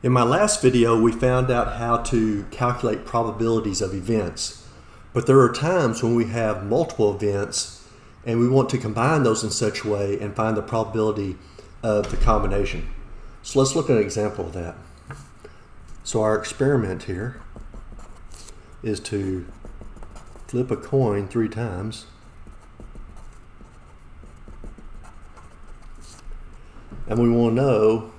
In my last video, we found out how to calculate probabilities of events, but there are times when we have multiple events and we want to combine those in such a way and find the probability of the combination. So let's look at an example of that. So our experiment here is to flip a coin 3 times and we want to know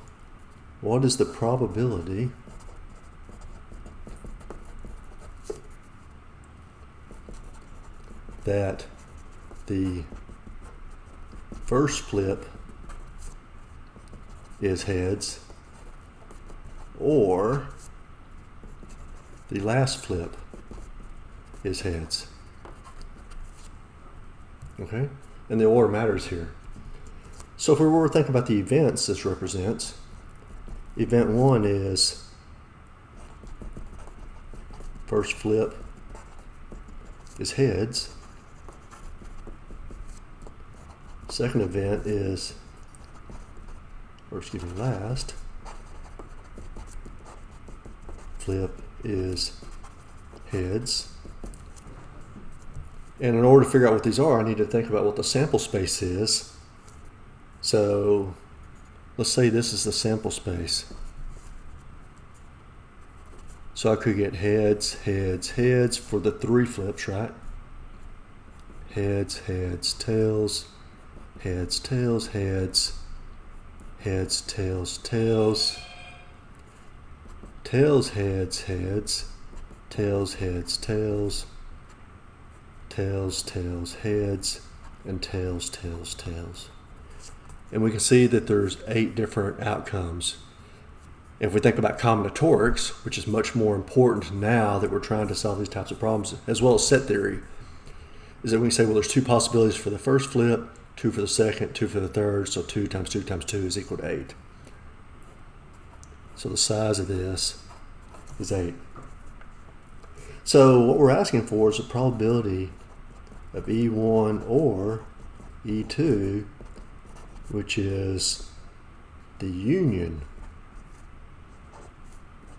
what is the probability that the first flip is heads or the last flip is heads. Okay? And the order matters here. So if we were thinking about the events this represents, event 1 is first flip is heads. Second event is, last flip is heads. And in order to figure out what these are, I need to think about what the sample space is. So let's say this is the sample space. So I could get heads, heads, heads for the 3 flips, right? Heads, heads, tails, heads, tails, heads, heads, tails, tails, tails, heads, heads, tails, heads, tails, tails, tails, heads, and tails, tails, tails. And we can see that there's 8 different outcomes. If we think about combinatorics, which is much more important now that we're trying to solve these types of problems, as well as set theory, is that we can say, well, there's 2 possibilities for the first flip, 2 for the second, 2 for the third, so 2 times 2 times 2 is equal to 8. So the size of this is 8. So what we're asking for is the probability of E1 or E2, which is the union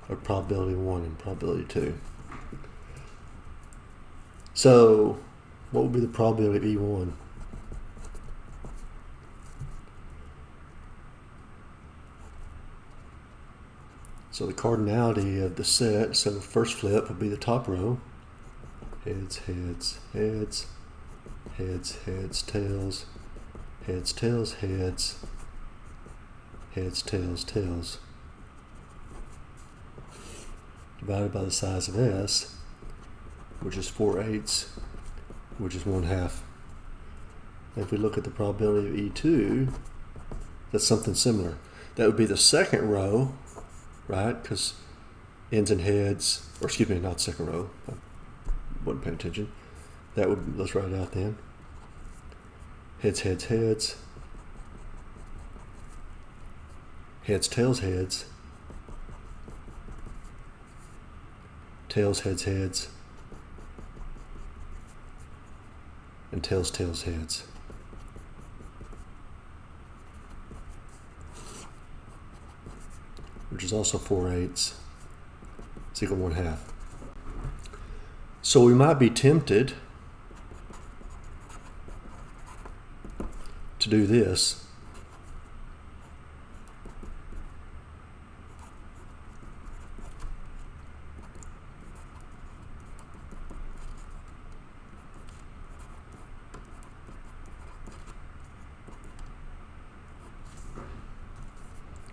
of probability 1 and probability 2. So what would be the probability of E1? So the cardinality of the set, so the first flip would be the top row. Heads, heads, heads, heads, heads, tails, heads, tails, heads, heads, tails, tails. Divided by the size of S, which is 4/8, which is 1/2. And if we look at the probability of E2, that's something similar. That would be the second row, right? Because ends and heads, or excuse me, not second row. I wasn't paying attention. That would, let's write it out then. Heads, heads, heads. Heads, tails, heads. Tails, heads, heads. And tails, tails, heads. Which is also 4/8. It's equal to 1/2. So we might be tempted to do this.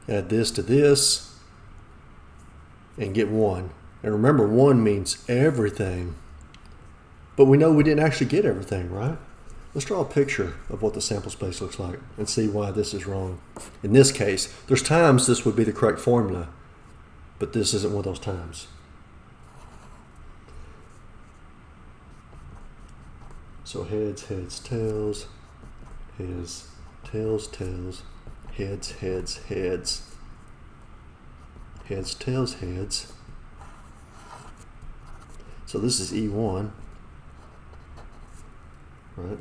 Add this to this and get 1. And remember, 1 means everything. But we know we didn't actually get everything, right? Let's draw a picture of what the sample space looks like and see why this is wrong. In this case, there's times this would be the correct formula, but this isn't one of those times. So heads, heads, tails, heads, tails, tails, heads, heads, heads, heads, tails, heads. So this is E1, right?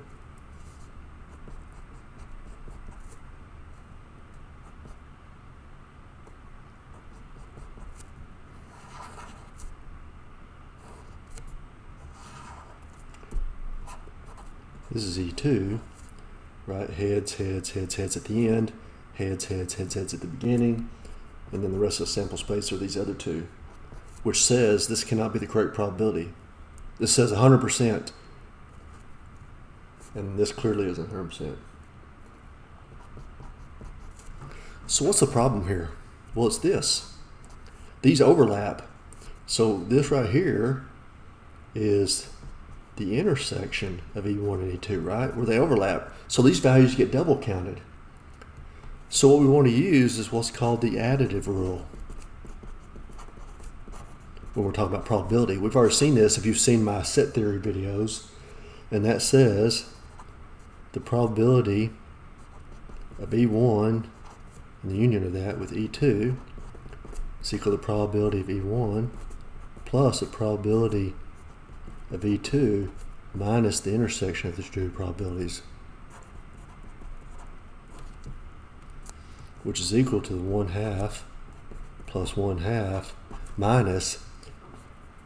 this is E2, right? Heads, heads, heads, heads at the end, heads, heads, heads, heads at the beginning, and then the rest of the sample space are these other two, which says this cannot be the correct probability. This says 100%, and this clearly isn't 100%. So what's the problem here? Well, it's this. These overlap. So this right here is the intersection of E1 and E2, right? Where they overlap. So these values get double counted. So what we want to use is what's called the additive rule when we're talking about probability. We've already seen this if you've seen my set theory videos, and that says the probability of E1 and the union of that with E2 is equal to the probability of E1 plus the probability of E2 minus the intersection of the two probabilities, which is equal to the 1/2 plus 1/2 minus,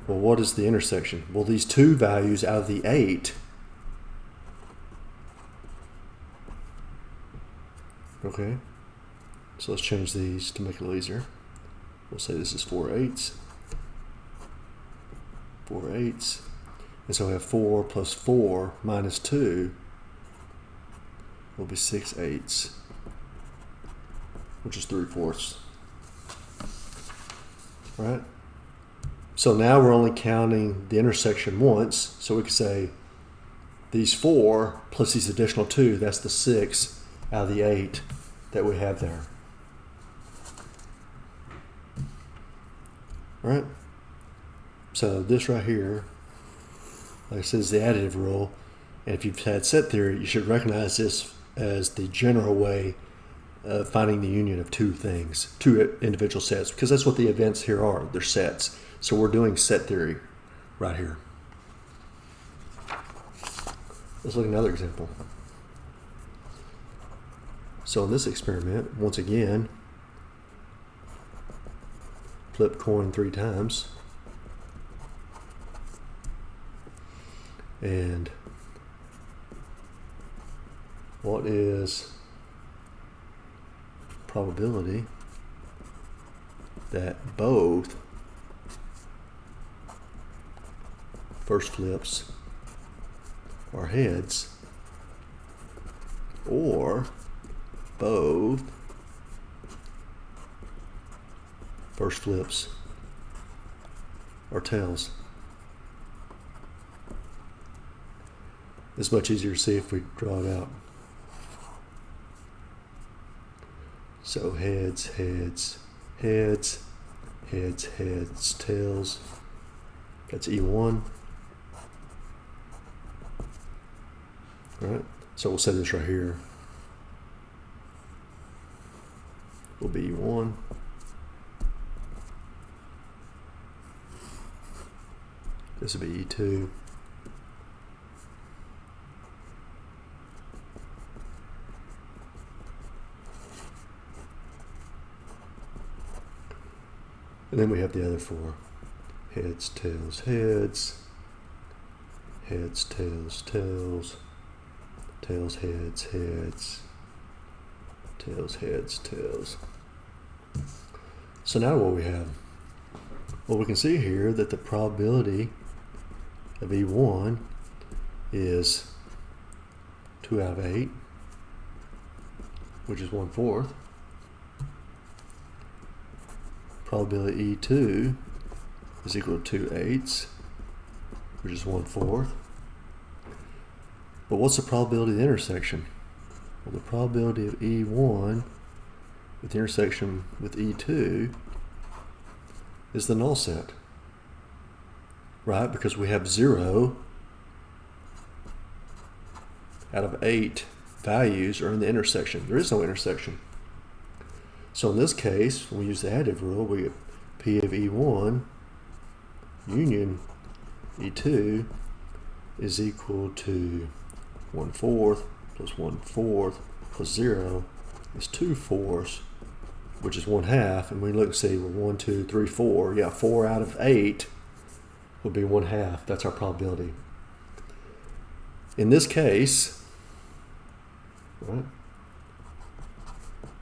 well, what is the intersection? Well, these two values out of the 8, okay, so let's change these to make it a little easier. We'll say this is 4/8, 4/8, and so we have 4 plus 4 minus 2 will be 6/8, which is 3/4. Right? So now we're only counting the intersection once, so we could say these 4 plus these additional 2, that's the 6 out of the 8 that we have there. Right? So this right here, like I said, is the additive rule. And if you've had set theory, you should recognize this as the general way of finding the union of two things, two individual sets, because that's what the events here are. They're sets. So we're doing set theory right here. Let's look at another example. So in this experiment, once again, flip coin 3 times. And what is probability that both first flips are heads, or both first flips are tails? It's much easier to see if we draw it out. So heads, heads, heads, heads, heads, tails. That's E1. Right? So we'll say this right here will be E1. This will be E2. And then we have the other 4. Heads, tails, heads, heads, tails, tails, tails, heads, heads, tails, heads, tails. So now what we have? Well, we can see here that the probability of E1 is 2 out of 8, which is 1/4. Probability E2 is equal to 2/8, which is 1/4. But what's the probability of the intersection? Well, the probability of E1 with the intersection with E2 is the null set, right? Because we have 0 out of 8 values are in the intersection. There is no intersection. So in this case, when we use the additive rule, we get P of E1 union E2 is equal to 1/4 plus 1/4 plus 0 is 2/4, which is 1/2. And we look and see, well, 1, 2, 3, 4. Yeah, 4 out of 8 would be 1/2. That's our probability. in this case, right?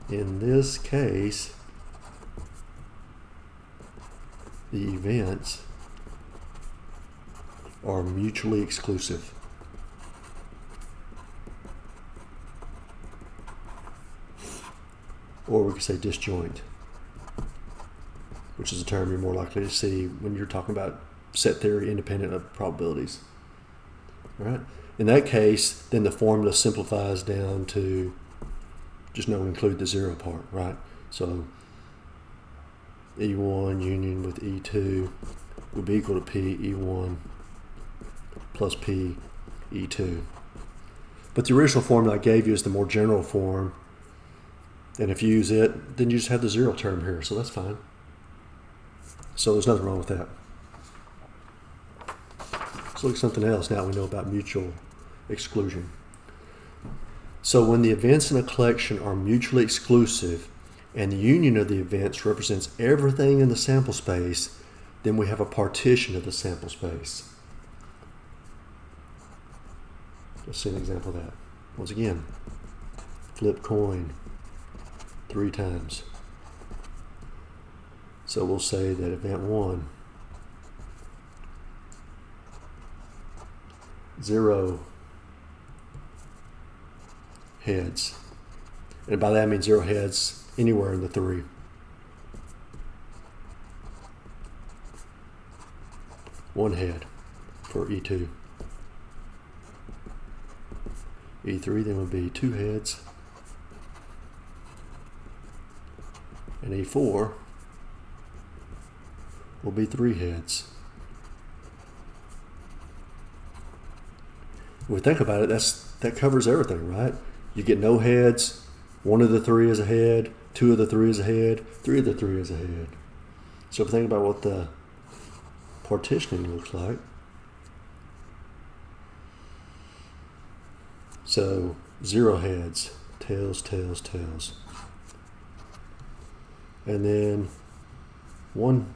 In this case, the events are mutually exclusive. Or we could say disjoint, which is a term you're more likely to see when you're talking about set theory independent of probabilities. All right? In that case, then the formula simplifies down to just include the zero part, right? So E1 union with E2 would be equal to P E1 plus P E2. But the original formula I gave you is the more general form. And if you use it, then you just have the zero term here, so that's fine. So there's nothing wrong with that. Let's look at something else now we know about mutual exclusion. So when the events in a collection are mutually exclusive and the union of the events represents everything in the sample space, then we have a partition of the sample space. Let's see an example of that. Once again, flip coin 3 times. So we'll say that event 1, 0 heads. And by that I mean 0 heads anywhere in the 3. One head for E2. E3 then would be 2 heads. And E4 will be 3 heads. When we think about it, that covers everything, right? You get no heads, 1 of the 3 is a head, 2 of the 3 is a head, 3 of the 3 is a head. So if we think about what the partitioning looks like, so 0 heads, tails, tails, tails. And then one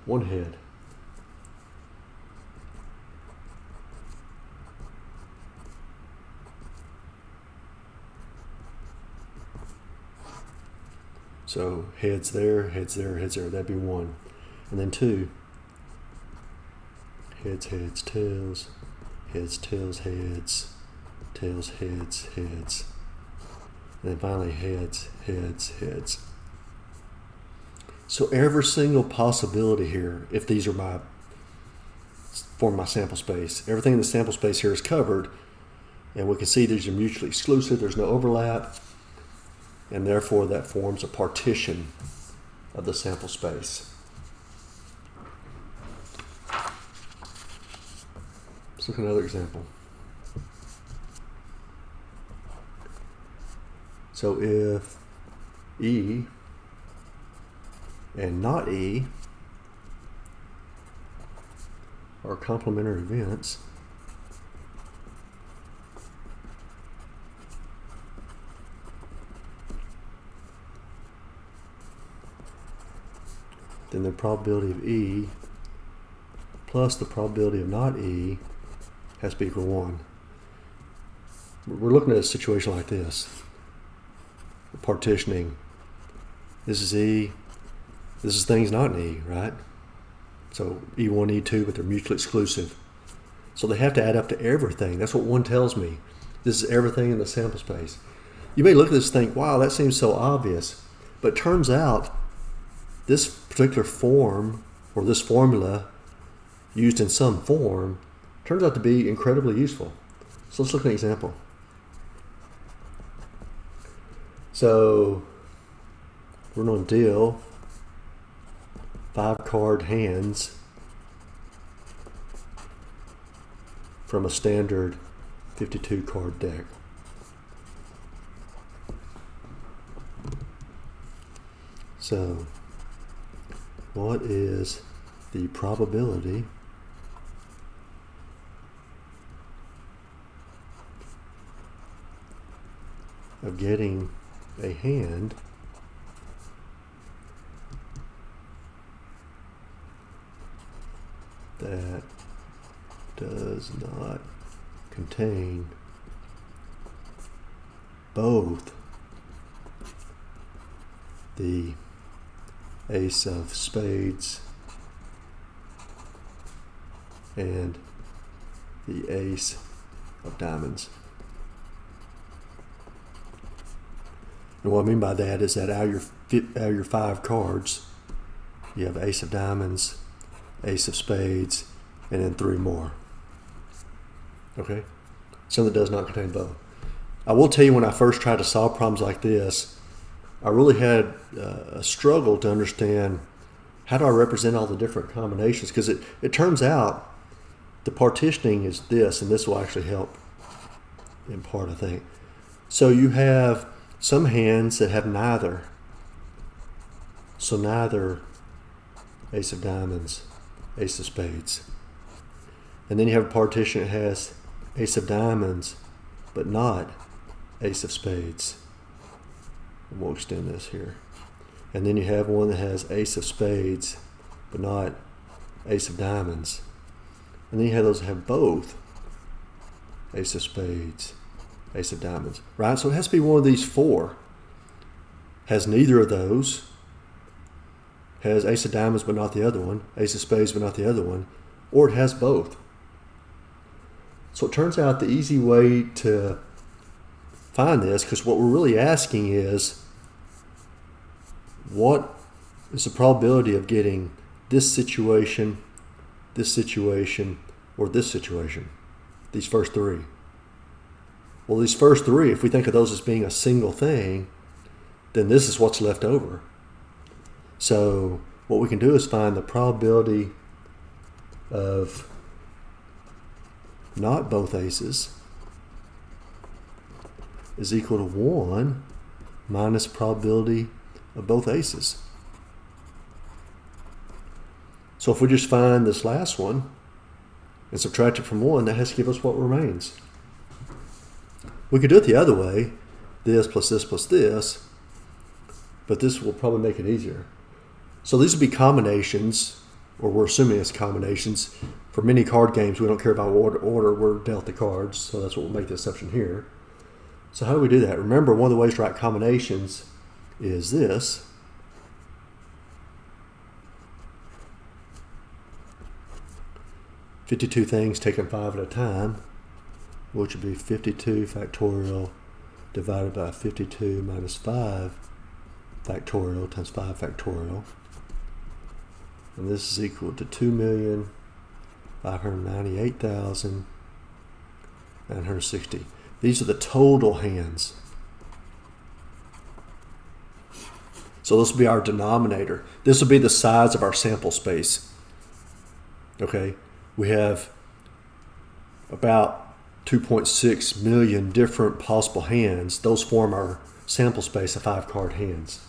head. So heads there, heads there, heads there. That'd be 1. And then 2. Heads, heads, tails, heads, tails, heads, tails, heads, heads. And then finally heads, heads, heads. So every single possibility here, if these are form my sample space, everything in the sample space here is covered, and we can see these are mutually exclusive, there's no overlap, and therefore that forms a partition of the sample space. Let's look at another example. So if E and not E are complementary events, then the probability of E plus the probability of not E has to be equal to 1. We're looking at a situation like this. Partitioning. This is E. This is things not in E, right? So E1, E2, but they're mutually exclusive. So they have to add up to everything. That's what 1 tells me. This is everything in the sample space. You may look at this and think, wow, that seems so obvious. But it turns out this particular form, or this formula used in some form, turns out to be incredibly useful. So let's look at an example. So we're going to deal 5 card hands from a standard 52 card deck. So what is the probability of getting a hand that does not contain both the ace of spades and the ace of diamonds. And what I mean by that is that out of your 5 cards, you have ace of diamonds, ace of spades, and then 3 more. Okay? Something that does not contain both. I will tell you, when I first tried to solve problems like this, I really had a struggle to understand how do I represent all the different combinations, because it turns out the partitioning is this, and this will actually help in part, I think. So you have some hands that have neither. So neither ace of diamonds, ace of spades. And then you have a partition that has ace of diamonds, but not ace of spades. And we'll extend this here. And then you have one that has ace of spades, but not ace of diamonds. And then you have those that have both ace of spades, ace of diamonds, right? So it has to be one of these 4. Has neither of those. Has ace of diamonds but not the other one, ace of spades but not the other one, or it has both. So it turns out the easy way to find this, because what we're really asking is, what is the probability of getting this situation, or this situation? These first 3. Well, these first 3, if we think of those as being a single thing, then this is what's left over. So what we can do is find the probability of not both aces is equal to 1 minus probability of both aces. So if we just find this last one and subtract it from 1, that has to give us what remains. We could do it the other way, this plus this plus this, but this will probably make it easier. So these would be combinations, or we're assuming it's combinations. For many card games, we don't care about what order we're dealt the cards, so that's what will make the exception here. So how do we do that? Remember, one of the ways to write combinations is this. "52 things taken 5 at a time," which would be 52 factorial divided by 52 minus 5 factorial times 5 factorial. And this is equal to 2,598,960. These are the total hands. So this will be our denominator. This will be the size of our sample space. Okay, we have about 2.6 million different possible hands. Those form our sample space of 5 card hands.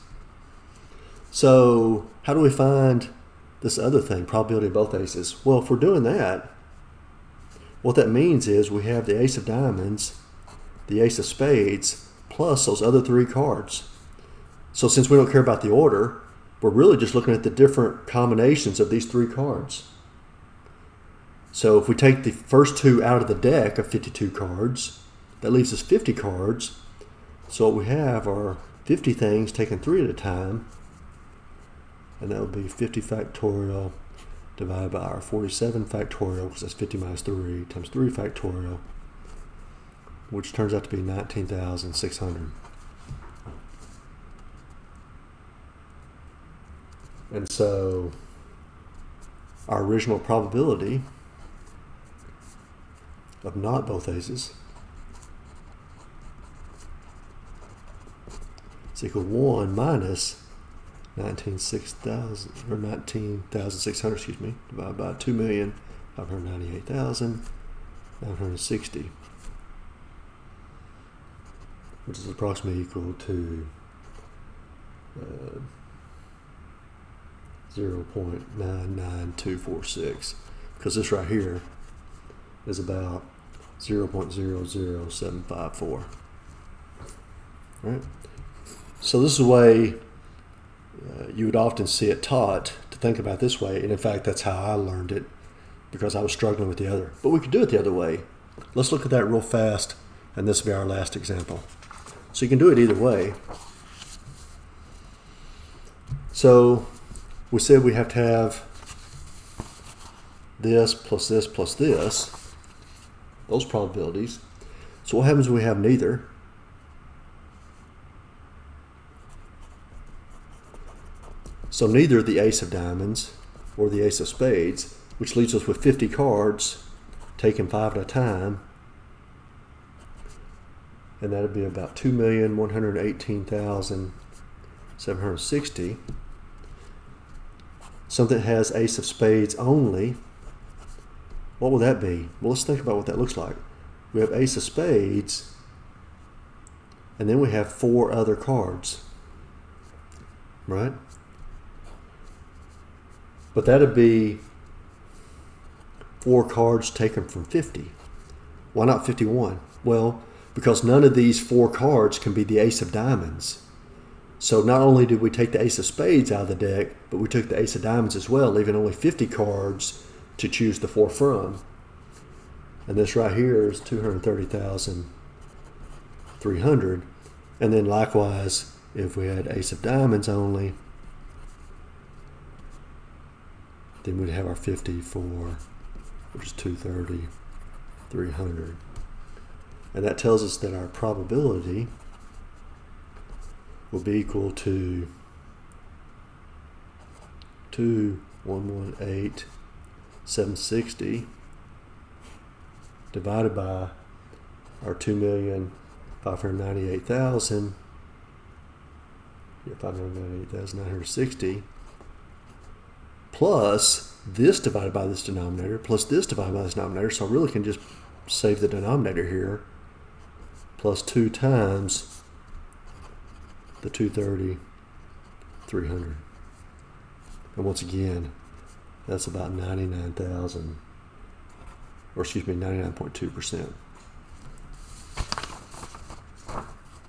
So how do we find this other thing, probability of both aces? Well, if we're doing that, what that means is we have the ace of diamonds, the ace of spades, plus those other 3 cards. So since we don't care about the order, we're really just looking at the different combinations of these 3 cards. So if we take the first 2 out of the deck of 52 cards, that leaves us 50 cards. So what we have are 50 things taken 3 at a time, and that would be 50 factorial divided by our 47 factorial, because that's 50 minus 3 times 3 factorial, which turns out to be 19,600. And so our original probability of not both aces is equal to 1 minus 19,600, excuse me, divided by 2,598,960, which is approximately equal to 0.99246, because this right here is about 0.00754. Right? So this is the way you would often see it taught, to think about this way, and in fact that's how I learned it, because I was struggling with the other. But we could do it the other way. Let's look at that real fast, and this will be our last example. So you can do it either way. So we said we have to have this plus this plus this, those probabilities. So what happens when we have neither? So neither the ace of diamonds or the ace of spades, which leaves us with 50 cards, taking 5 at a time, and that would be about 2,118,760. Something that has ace of spades only, what will that be? Well, let's think about what that looks like. We have ace of spades, and then we have 4 other cards, right? But that'd be 4 cards taken from 50. Why not 51? Well, because none of these 4 cards can be the ace of diamonds. So not only did we take the ace of spades out of the deck, but we took the ace of diamonds as well, leaving only 50 cards to choose the 4 from. And this right here is 230,300. And then likewise, if we had ace of diamonds only, then we'd have our 54, which is 230,300. And that tells us that our probability will be equal to 2,118,760 divided by our 2,598,000, 598,960, plus this divided by this denominator, plus this divided by this denominator. So I really can just save the denominator here, plus 2 times the 230,300. And once again, that's about 99,000, or excuse me, 99.2%,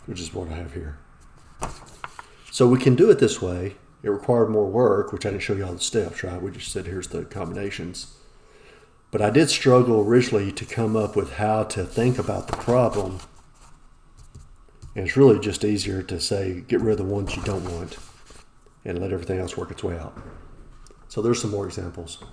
which is what I have here. So we can do it this way. It required more work, which I didn't show you all the steps, right? We just said here's the combinations. But I did struggle originally to come up with how to think about the problem. And it's really just easier to say, get rid of the ones you don't want and let everything else work its way out. So there's some more examples.